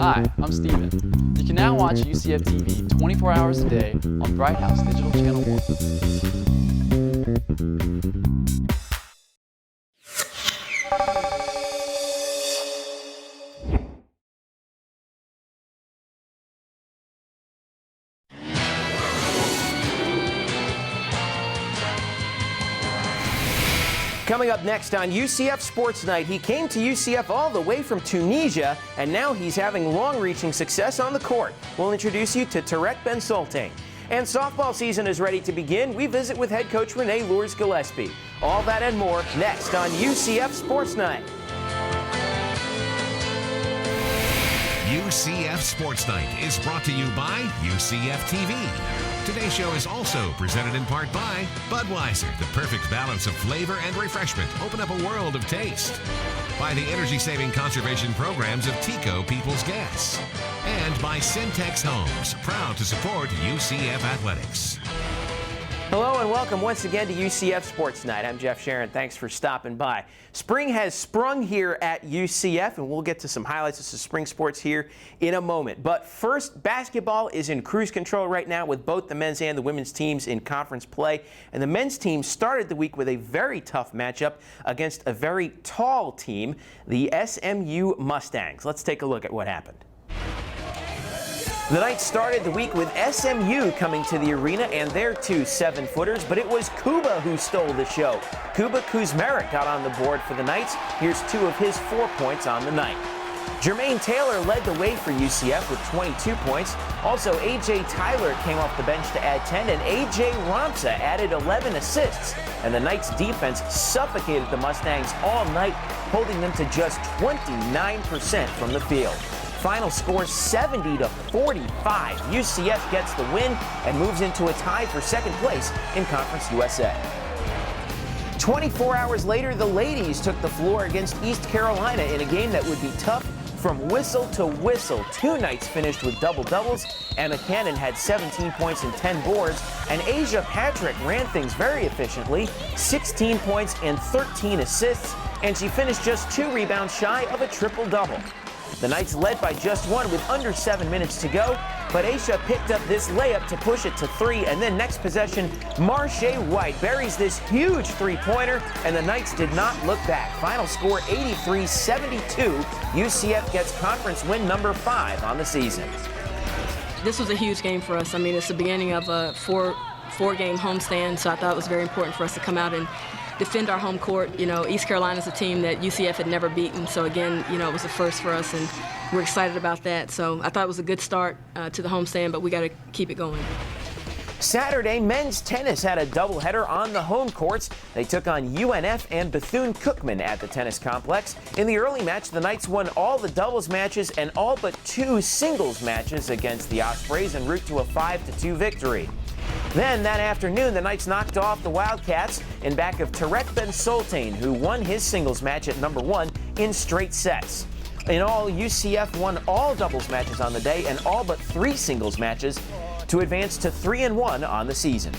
Hi, I'm Steven. You can now watch UCF TV 24 hours a day on Bright House Digital Channel 1. Coming up next on UCF Sports Night, he came to UCF all the way from Tunisia, and now he's having long-reaching success on the court. We'll introduce you to Tarek Ben-Soltane. And softball season is ready to begin. We visit with head coach Renee Luers-Gillispie. All that and more next on UCF Sports Night. UCF Sports Night is brought to you by UCF TV. Today's show is also presented in part by Budweiser, the perfect balance of flavor and refreshment. Open up a world of taste. By the energy-saving conservation programs of Tico People's Gas. And by Syntex Homes, proud to support UCF Athletics. Hello and welcome once again to UCF Sports Night. I'm Jeff Sharon. Thanks for stopping by. Spring has sprung here at UCF, and we'll get to some highlights of some spring sports here in a moment. But first, basketball is in cruise control right now with both the men's and the women's teams in conference play. And the men's team started the week with a very tough matchup against a very tall team, the SMU Mustangs. Let's take a look at what happened. The Knights started the week with SMU coming to the arena and their two 7-footers, but it was Kuba who stole the show. Kuba Kuzmarek got on the board for the Knights. Here's 2 of his 4 points on the night. Jermaine Taylor led the way for UCF with 22 points. Also, A.J. Tyler came off the bench to add 10, and A.J. Ramsa added 11 assists. And the Knights' defense suffocated the Mustangs all night, holding them to just 29% from the field. Final score 70-45. UCF gets the win and moves into a tie for second place in Conference USA. 24 hours later, the ladies took the floor against East Carolina in a game that would be tough from whistle to whistle. 2 Knights finished with double-doubles. Emma Cannon had 17 points and 10 boards, and Asia Patrick ran things very efficiently, 16 points and 13 assists, and she finished just 2 rebounds shy of a triple-double. The Knights led by just 1 with under 7 minutes to go, but Aisha picked up this layup to push it to 3, and then next possession, Marche White buries this huge 3-pointer, and the Knights did not look back. Final score 83-72. UCF gets conference win number 5 on the season. This was a huge game for us. I mean, it's the beginning of a four-game homestand, so I thought it was very important for us to come out and defend our home court. You know, East Carolina's a team that UCF had never beaten, so again, you know, it was a first for us, and we're excited about that. So I thought it was a good start to the homestand, but we got to keep it going. Saturday, men's tennis had a doubleheader on the home courts. They took on UNF and Bethune-Cookman at the tennis complex. In the early match, the Knights won all the doubles matches and all but 2 singles matches against the Ospreys en route to a 5-2 victory. Then that afternoon, the Knights knocked off the Wildcats in back of Tarek Ben-Soltane, who won his singles match at number 1 in straight sets. In all, UCF won all doubles matches on the day and all but 3 singles matches to advance to 3-1 on the season.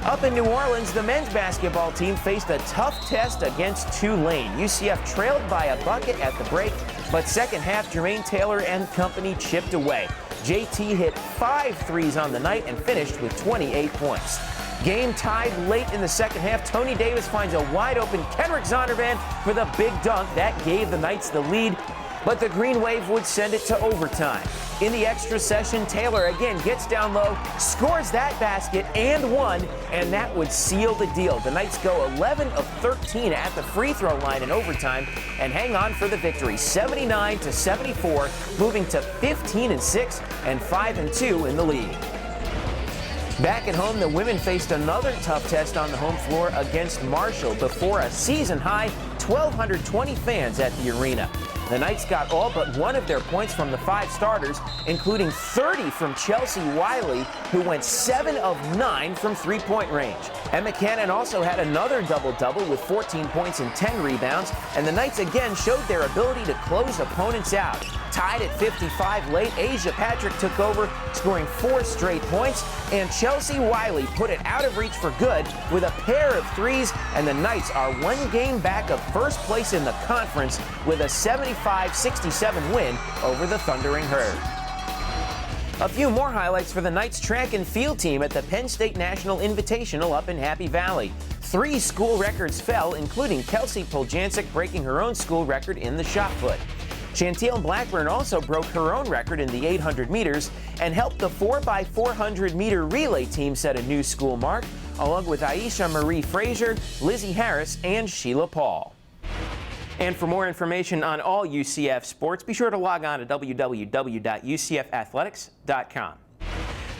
Up in New Orleans, the men's basketball team faced a tough test against Tulane. UCF trailed by a bucket at the break, but second half, Jermaine Taylor and company chipped away. JT hit 5 threes on the night and finished with 28 points. Game tied late in the second half. Tony Davis finds a wide-open Kendrick Zondervan for the big dunk. That gave the Knights the lead, but the Green Wave would send it to overtime. In the extra session, Taylor again gets down low, scores that basket and 1, and that would seal the deal. The Knights go 11 of 13 at the free throw line in overtime and hang on for the victory, 79-74, moving to 15-6 and 5-2 in the league. Back at home, the women faced another tough test on the home floor against Marshall before a season-high 1,220 fans at the arena. The Knights got all but 1 of their points from the 5 starters, including 30 from Chelsea Wiley, who went 7 of 9 from three-point range. Emma Cannon also had another double-double with 14 points and 10 rebounds, and the Knights again showed their ability to close opponents out. tied at 55 late. Asia Patrick took over, scoring 4 straight points, and Chelsea Wiley put it out of reach for good with a pair of threes, and the Knights are 1 game back of first place in the conference with a 75-67 win over the Thundering Herd. A few more highlights for the Knights track and field team at the Penn State National Invitational up in Happy Valley. 3 school records fell, including Kelsey Poljancic breaking her own school record in the shot put. Chantel Blackburn also broke her own record in the 800 meters and helped the 4x400 meter relay team set a new school mark, along with Aisha Marie Frazier, Lizzie Harris, and Sheila Paul. And for more information on all UCF sports, be sure to log on to www.ucfathletics.com.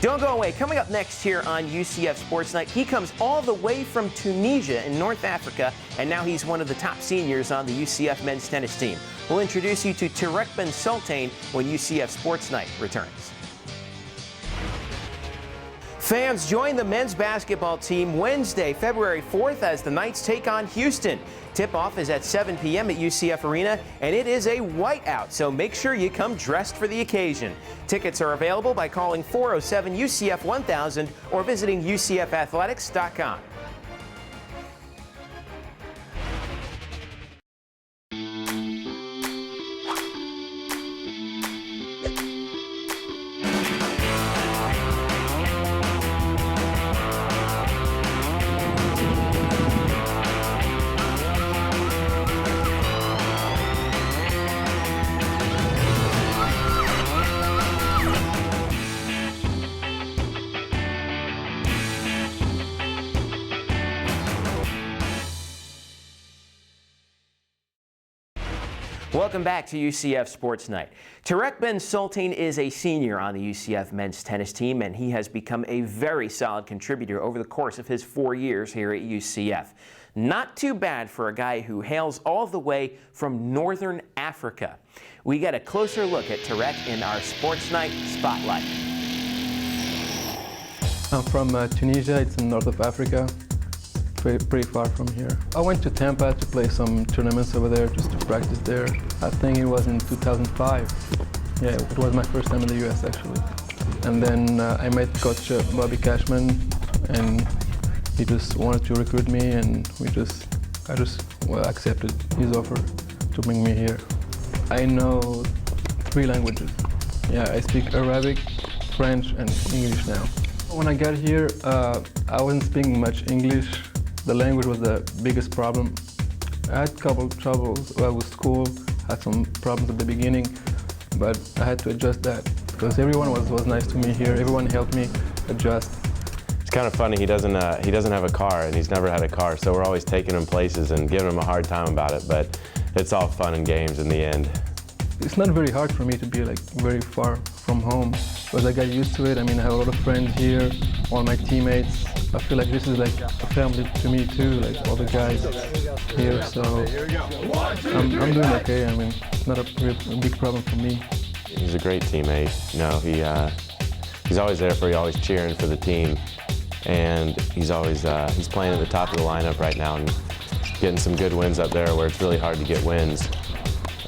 Don't go away. Coming up next here on UCF Sports Night, he comes all the way from Tunisia in North Africa, and now he's one of the top seniors on the UCF men's tennis team. We'll introduce you to Tarek Ben-Soltane when UCF Sports Night returns. Fans, join the men's basketball team Wednesday, February 4th, as the Knights take on Houston. Tip-off is at 7 p.m. at UCF Arena, and it is a whiteout, so make sure you come dressed for the occasion. Tickets are available by calling 407-UCF-1000 or visiting UCFathletics.com. Welcome back to UCF Sports Night. Tarek Ben-Soltane is a senior on the UCF men's tennis team, and he has become a very solid contributor over the course of his 4 years here at UCF. Not too bad for a guy who hails all the way from Northern Africa. We get a closer look at Tarek in our Sports Night Spotlight. I'm from Tunisia. It's in north of Africa. Pretty far from here. I went to Tampa to play some tournaments over there, just to practice there. I think it was in 2005. Yeah, it was my first time in the US actually. And then I met Coach Bobby Cashman, and he just wanted to recruit me, and I just accepted his offer to bring me here. I know 3 languages. Yeah, I speak Arabic, French, and English now. When I got here, I wasn't speaking much English. The language was the biggest problem. I had a couple of troubles with school, had some problems at the beginning, but I had to adjust that because everyone was nice to me here. Everyone helped me adjust. It's kind of funny, he doesn't have a car, and he's never had a car, so we're always taking him places and giving him a hard time about it, but it's all fun and games in the end. It's not very hard for me to be like very far from home because I got used to it. I mean, I have a lot of friends here, all my teammates. I feel like this is like a family to me too, like all the guys here, so I'm doing okay. I mean, it's not a big problem for me. He's a great teammate. You know, he's always there for you, always cheering for the team, and he's always he's playing at the top of the lineup right now and getting some good wins up there where it's really hard to get wins.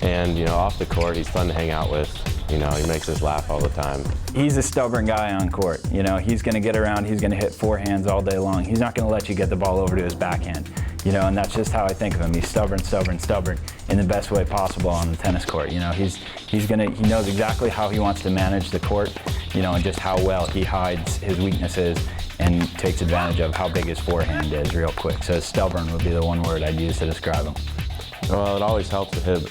And you know, off the court, he's fun to hang out with. You know, he makes us laugh all the time. He's a stubborn guy on court. You know, he's going to get around, he's going to hit forehands all day long. He's not going to let you get the ball over to his backhand. You know, and that's just how I think of him. He's stubborn in the best way possible on the tennis court. You know, he knows exactly how he wants to manage the court, you know, and just how well he hides his weaknesses and takes advantage of how big his forehand is real quick. So stubborn would be the one word I'd use to describe him. Well, it always helps to hit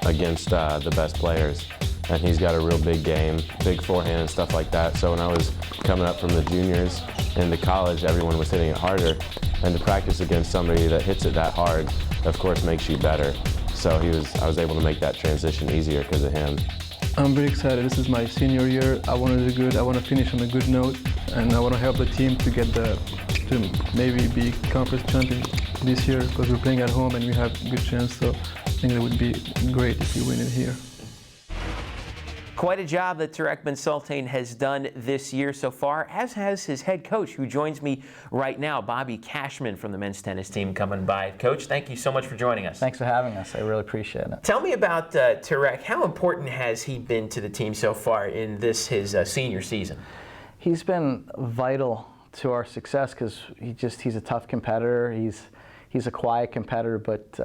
against the best players. And he's got a real big game, big forehand and stuff like that. So when I was coming up from the juniors into college, everyone was hitting it harder. And to practice against somebody that hits it that hard, of course, makes you better. So I was able to make that transition easier because of him. I'm very excited. This is my senior year. I want to do good. I want to finish on a good note, and I want to help the team to get to maybe be conference champion this year because we're playing at home and we have a good chance. So I think it would be great if we win it here. Quite a job that Tarek Ben-Soltane has done this year so far, as has his head coach, who joins me right now, Bobby Cashman from the men's tennis team, coming by. Coach, thank you so much for joining us. Thanks for having us. I really appreciate it. Tell me about Tarek. How important has he been to the team so far in this, his senior season? He's been vital to our success because he's a tough competitor. He's a quiet competitor, but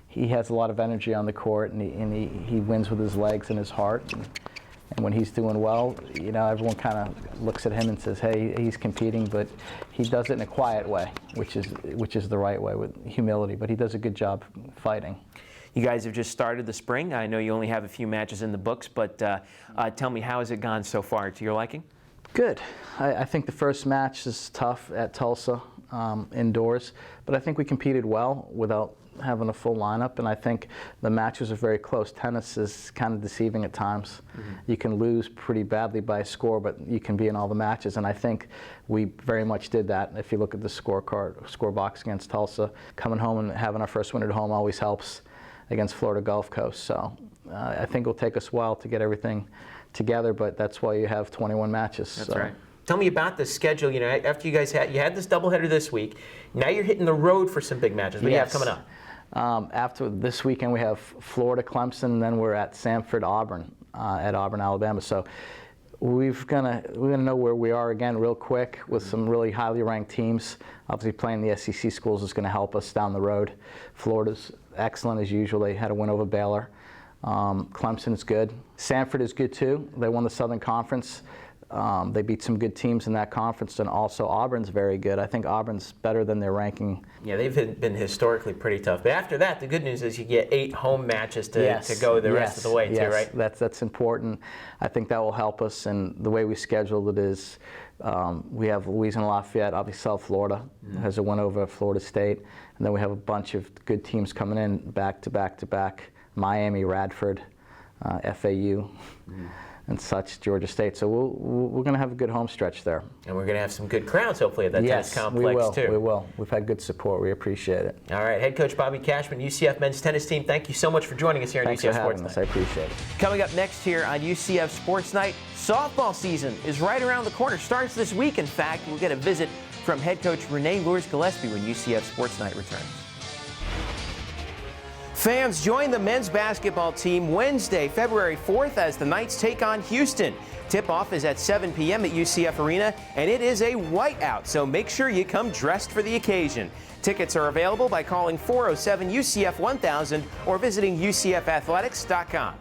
he has a lot of energy on the court, and he wins with his legs and his heart. And when he's doing well, you know, everyone kind of looks at him and says, hey, he's competing, but he does it in a quiet way, which is the right way, with humility. But he does a good job fighting. You guys have just started the spring. I know you only have a few matches in the books, but tell me, how has it gone so far to your liking? Good. I think the first match is tough at Tulsa, indoors, but I think we competed well without having a full lineup, and I think the matches are very close. Tennis is kind of deceiving at times. You can lose pretty badly by a score, but you can be in all the matches, and I think we very much did that. If you look at the score box against Tulsa, coming home and having our first win at home always helps against Florida Gulf Coast. So I think it'll take us a while to get everything together, but that's why you have 21 matches. That's right. Tell me about the schedule. You know, after you guys had this doubleheader this week, now you're hitting the road for some big matches. What do you have coming up? After this weekend, we have Florida, Clemson, and then we're at Samford, Auburn, at Auburn, Alabama. So we're gonna know where we are again real quick with some really highly ranked teams. Obviously, playing the SEC schools is going to help us down the road. Florida's excellent as usual. They had a win over Baylor. Clemson is good. Samford is good too. They won the Southern Conference. They beat some good teams in that conference, and also Auburn's very good. I think Auburn's better than their ranking. Yeah, they've been historically pretty tough. But after that, the good news is you get 8 home matches to go the rest of the way too, right? That's important. I think that will help us, and the way we scheduled it is we have Louisiana Lafayette, obviously South Florida, has a win over Florida State, and then we have a bunch of good teams coming in back to back to back. Miami, Radford, FAU. And such, Georgia State. So we're going to have a good home stretch there. And we're going to have some good crowds, hopefully, at that tennis complex, too. Yes, we will. We've had good support. We appreciate it. All right. Head coach Bobby Cashman, UCF men's tennis team, thank you so much for joining us here on UCF Sports Night. I appreciate it. Coming up next here on UCF Sports Night, softball season is right around the corner. Starts this week, in fact. We'll get a visit from head coach Renee Luers-Gillispie when UCF Sports Night returns. Fans, join the men's basketball team Wednesday, February 4th, as the Knights take on Houston. Tip-off is at 7 p.m. at UCF Arena, and it is a whiteout, so make sure you come dressed for the occasion. Tickets are available by calling 407-UCF-1000 or visiting UCFathletics.com.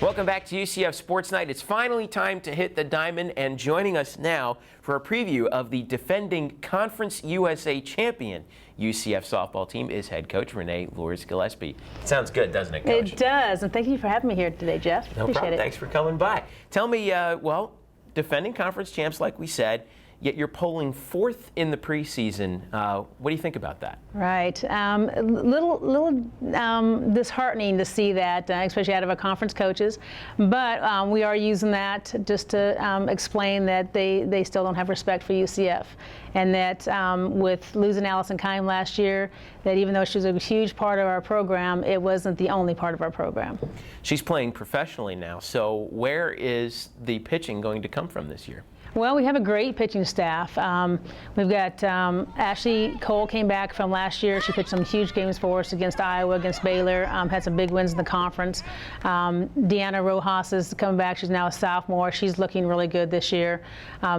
Welcome back to UCF Sports Night. It's finally time to hit the diamond, and joining us now for a preview of the defending Conference USA champion UCF softball team is head coach Renee Luers-Gillispie. Sounds good, doesn't it, Coach? It does, and thank you for having me here today, Jeff. No problem. Thanks for coming by. Tell me, well, defending conference champs, like we said, yet you're polling 4th in the preseason. What do you think about that? Right. Little disheartening to see that, especially out of our conference coaches. But we are using that just to explain that they still don't have respect for UCF. And that with losing Allison Keim last year, that even though she was a huge part of our program, it wasn't the only part of our program. She's playing professionally now. So where is the pitching going to come from this year? Well, we have a great pitching staff. We've got Ashley Cole came back from last year. She pitched some huge games for us against Iowa, against Baylor, had some big wins in the conference. Deanna Rojas is coming back. She's now a sophomore. She's looking really good this year.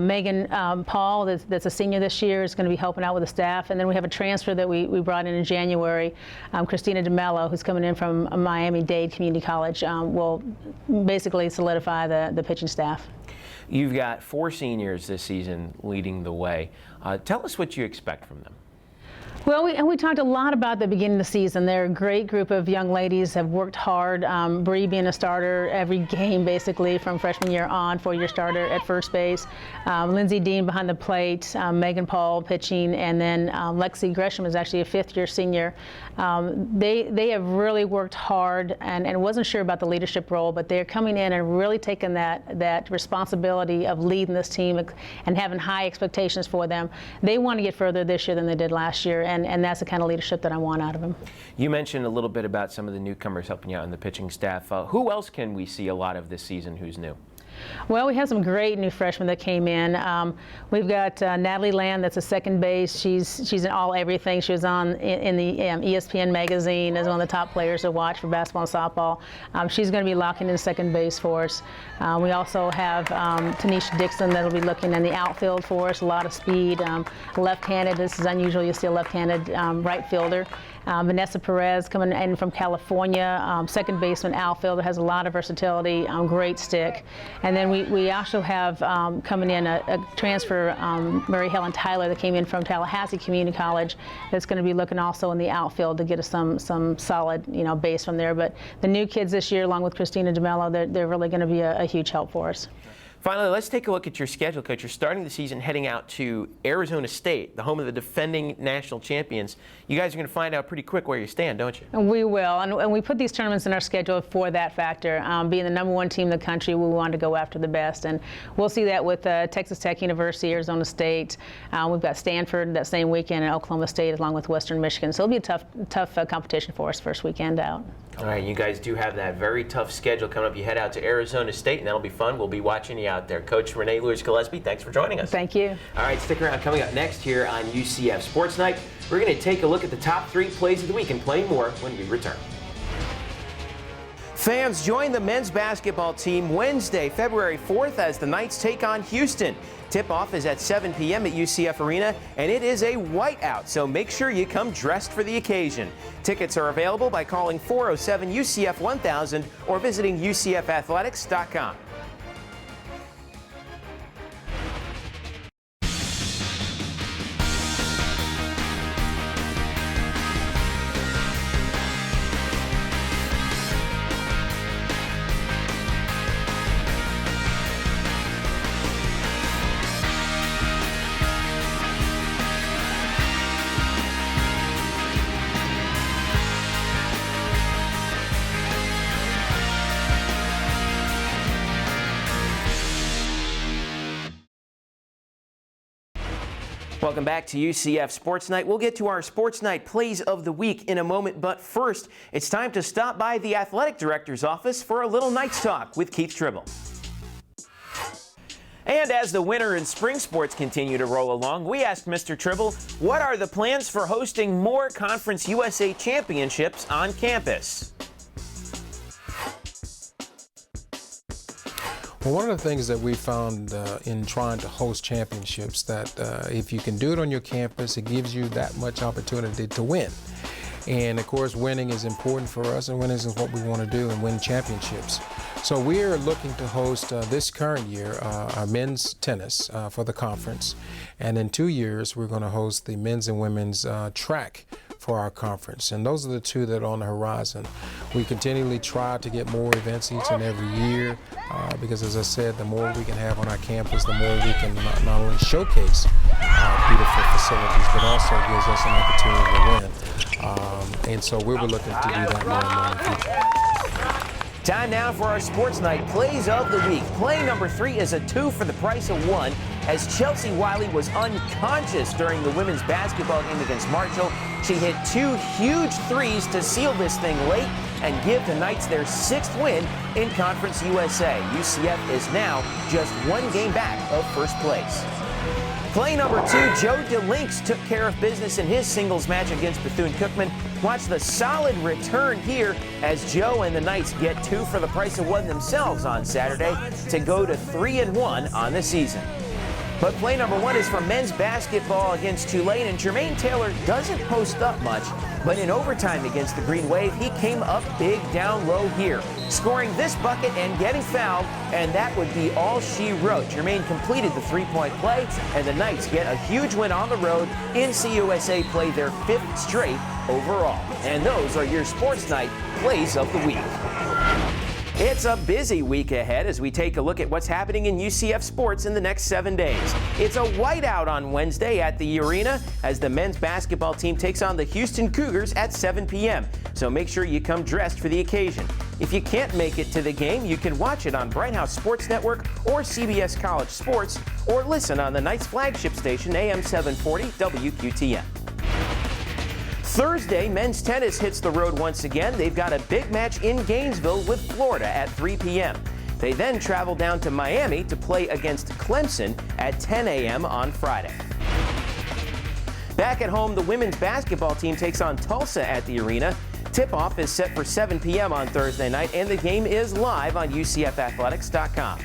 Megan Paul, that's a senior this year, is going to be helping out with the staff. And then we have a transfer that we brought in January, Christina DeMello, who's coming in from Miami-Dade Community College, will basically solidify the pitching staff. You've got 4 seniors this season leading the way. Tell us what you expect from them. Well, we talked a lot about the beginning of the season. They're a great group of young ladies, have worked hard. Bree being a starter every game, basically, from freshman year on, 4-year starter at first base. Lindsay Dean behind the plate, Megan Paul pitching, and then Lexi Gresham is actually a 5th-year senior. They have really worked hard and wasn't sure about the leadership role, but they're coming in and really taking that responsibility of leading this team and having high expectations for them. They want to get further this year than they did last year. And that's the kind of leadership that I want out of him. You mentioned a little bit about some of the newcomers helping you out on the pitching staff. Who else can we see a lot of this season who's new? Well, we have some great new freshmen that came in. We've got Natalie Land, that's a second base. She's in all everything. She was on in the ESPN magazine as one of the top players to watch for basketball and softball. She's going to be locking in second base for us. We also have Tanisha Dixon that'll be looking in the outfield for us. A lot of speed, left-handed. This is unusual. You see a left-handed right fielder. Vanessa Perez coming in from California, second baseman, outfielder, has a lot of versatility, great stick. And then we also have coming in a transfer, Mary Helen Tyler, that came in from Tallahassee Community College, that's going to be looking also in the outfield to get us some solid, base from there. But the new kids this year, along with Christina DeMello, they're really going to be a huge help for us. Finally, let's take a look at your schedule, Coach. You're starting the season heading out to Arizona State, the home of the defending national champions. You guys are going to find out pretty quick where you stand, don't you? We will, and we put these tournaments in our schedule for that factor. Being the #1 team in the country, we want to go after the best, and we'll see that with Texas Tech University, Arizona State. We've got Stanford that same weekend, and Oklahoma State, along with Western Michigan. So it'll be a tough competition for us first weekend out. All right, you guys do have that very tough schedule coming up. You head out to Arizona State, and that'll be fun. We'll be watching you out there. Coach Renee Luers-Gillispie, thanks for joining us. Thank you. All right, stick around. Coming up next here on UCF Sports Night, we're going to take a look at the top 3 plays of the week and play more when we return. Fans, join the men's basketball team Wednesday, February 4th, as the Knights take on Houston. Tip-off is at 7 p.m. at UCF Arena, and it is a whiteout, so make sure you come dressed for the occasion. Tickets are available by calling 407-UCF-1000 or visiting UCFathletics.com. Welcome back to UCF Sports Night. We'll get to our Sports Night plays of the week in a moment, but first, it's time to stop by the athletic director's office for a little Knights talk with Keith Tribble. And as the winter and spring sports continue to roll along, we asked Mr. Tribble, what are the plans for hosting more Conference USA championships on campus? Well, one of the things that we found in trying to host championships that if you can do it on your campus, it gives you that much opportunity to win. And of course, winning is important for us, and winning is what we want to do and win championships. So we're looking to host this current year our men's tennis for the conference. And in 2 years, we're going to host the men's and women's track for our conference. And those are the 2 that are on the horizon. We continually try to get more events each and every year because, as I said, the more we can have on our campus, the more we can not only showcase our beautiful facilities, but also gives us an opportunity to win. And so we were looking to do that more and more in the future. Time now for our Sports Night plays of the week. Play number 3 is a 2 for the price of 1, as Chelsea Wiley was unconscious during the women's basketball game against Marshall. She hit 2 huge threes to seal this thing late and give the Knights their 6th win in Conference USA. UCF is now just 1 game back of first place. Play number 2, Joe DeLinks took care of business in his singles match against Bethune-Cookman. Watch the solid return here as Joe and the Knights get 2 for the price of 1 themselves on Saturday to go to 3-1 on the season. But play number 1 is for men's basketball against Tulane, and Jermaine Taylor doesn't post up much, But in overtime against the Green Wave, he came up big down low here, scoring this bucket and getting fouled, and that would be all she wrote. Jermaine completed the three-point play, and the Knights get a huge win on the road. NCUSA play their 5th straight overall. And those are your Sports Night plays of the week. It's a busy week ahead as we take a look at what's happening in UCF sports in the next 7 days. It's a whiteout on Wednesday at the arena as the men's basketball team takes on the Houston Cougars at 7 p.m. So make sure you come dressed for the occasion. If you can't make it to the game, you can watch it on Bright House Sports Network or CBS College Sports, or listen on the Knights flagship station AM 740 WQTN. Thursday, men's tennis hits the road once again. They've got a big match in Gainesville with Florida at 3 p.m. They then travel down to Miami to play against Clemson at 10 a.m. on Friday. Back at home, the women's basketball team takes on Tulsa at the arena. Tip-off is set for 7 p.m. on Thursday night, and the game is live on UCFathletics.com.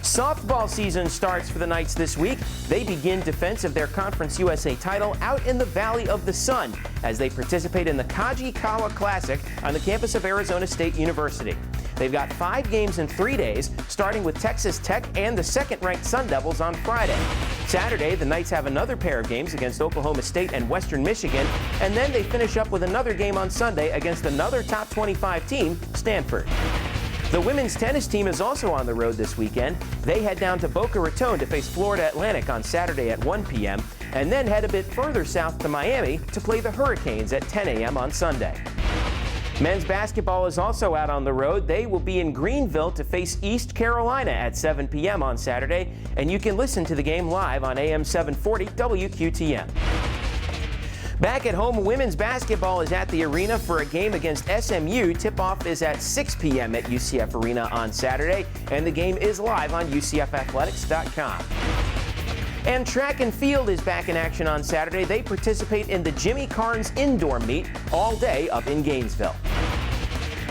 Softball season starts for the Knights this week. They begin defense of their Conference USA title out in the Valley of the Sun as they participate in the Kajikawa Classic on the campus of Arizona State University. They've got 5 games in 3 days, starting with Texas Tech and the second-ranked Sun Devils on Friday. Saturday, the Knights have another pair of games against Oklahoma State and Western Michigan, and then they finish up with another game on Sunday against another top 25 team, Stanford. The women's tennis team is also on the road this weekend. They head down to Boca Raton to face Florida Atlantic on Saturday at 1 p.m. and then head a bit further south to Miami to play the Hurricanes at 10 a.m. on Sunday. Men's basketball is also out on the road. They will be in Greenville to face East Carolina at 7 p.m. on Saturday, and you can listen to the game live on AM 740 WQTN. Back at home, women's basketball is at the arena for a game against SMU. Tip-off is at 6 p.m. at UCF Arena on Saturday, and the game is live on UCFathletics.com. And track and field is back in action on Saturday. They participate in the Jimmy Carnes indoor meet all day up in Gainesville.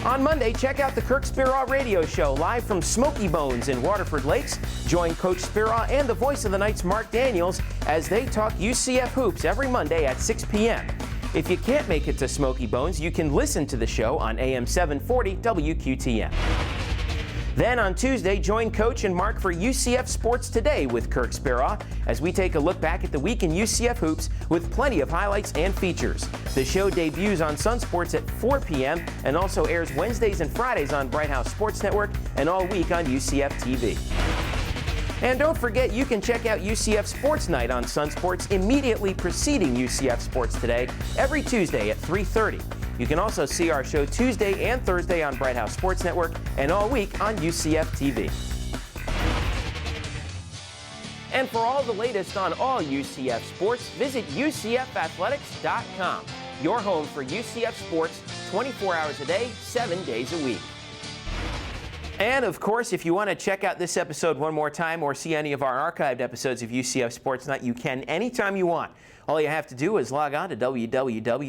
On Monday, check out the Kirk Speraw Radio Show live from Smoky Bones in Waterford Lakes. Join Coach Speraw and the voice of the Knights, Mark Daniels, as they talk UCF hoops every Monday at 6 p.m. If you can't make it to Smoky Bones, you can listen to the show on AM 740 WQTN. Then on Tuesday, join Coach and Mark for UCF Sports Today with Kirk Speraw as we take a look back at the week in UCF hoops with plenty of highlights and features. The show debuts on Sun Sports at 4 p.m. and also airs Wednesdays and Fridays on Bright House Sports Network and all week on UCF TV. And don't forget, you can check out UCF Sports Night on Sun Sports immediately preceding UCF Sports Today every Tuesday at 3:30. You can also see our show Tuesday and Thursday on Bright House Sports Network and all week on UCF TV. And for all the latest on all UCF sports, visit UCFathletics.com, your home for UCF sports 24 hours a day, 7 days a week. And of course, if you want to check out this episode one more time or see any of our archived episodes of UCF Sports Night, you can anytime you want. All you have to do is log on to www.ucf.tv,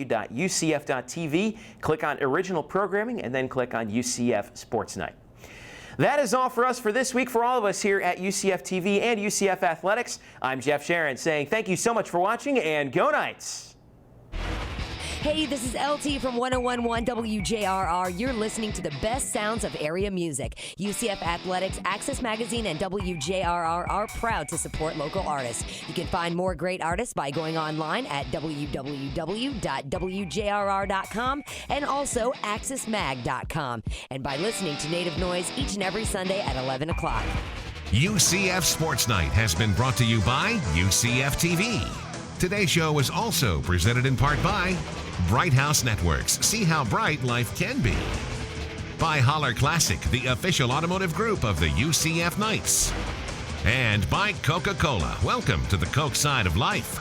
click on Original Programming, and then click on UCF Sports Night. That is all for us for this week. For all of us here at UCF TV and UCF Athletics, I'm Jeff Sharon saying thank you so much for watching, and go Knights! Hey, this is LT from 101.1 WJRR. You're listening to the best sounds of area music. UCF Athletics, Access Magazine, and WJRR are proud to support local artists. You can find more great artists by going online at www.wjrr.com and also accessmag.com, and by listening to Native Noise each and every Sunday at 11 o'clock. UCF Sports Night has been brought to you by UCF TV. Today's show is also presented in part by Bright House Networks. See how bright life can be. By Holler Classic, the official automotive group of the UCF Knights. And by Coca-Cola. Welcome to the Coke side of life.